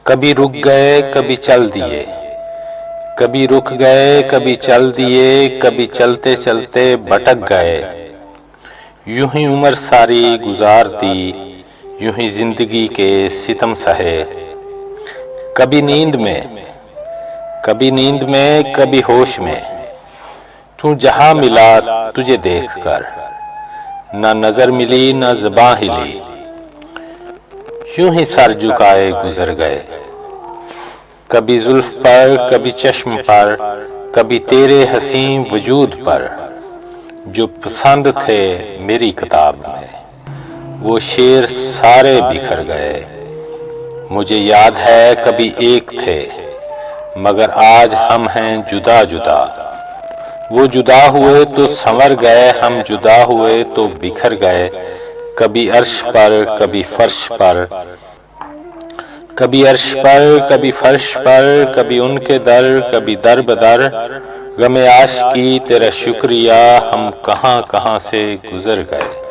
کبھی رک گئے کبھی چل دیے، کبھی رک گئے کبھی چل دیے، کبھی چلتے چلتے بھٹک گئے۔ یوں ہی عمر ساری گزار دی، یوں ہی زندگی کے ستم سہے۔ کبھی نیند میں، کبھی نیند میں، کبھی ہوش میں، تو جہاں ملا تجھے دیکھ کر، نہ نظر ملی نہ زباں ہلی، یوں ہی سر جھکائے گزر گئے۔ کبھی زلف پر کبھی چشم پر، کبھی تیرے حسین وجود پر، جو پسند تھے میری کتاب میں وہ شعر سارے بکھر گئے۔ مجھے یاد ہے کبھی ایک تھے مگر آج ہم ہیں جدا جدا، وہ جدا ہوئے تو سنور گئے، ہم جدا ہوئے تو بکھر گئے۔ کبھی عرش پر کبھی فرش پر، کبھی عرش پر کبھی فرش پر، کبھی ان کے در کبھی در بدر، غم عاشقی تیرا شکریہ ہم کہاں کہاں سے گزر گئے۔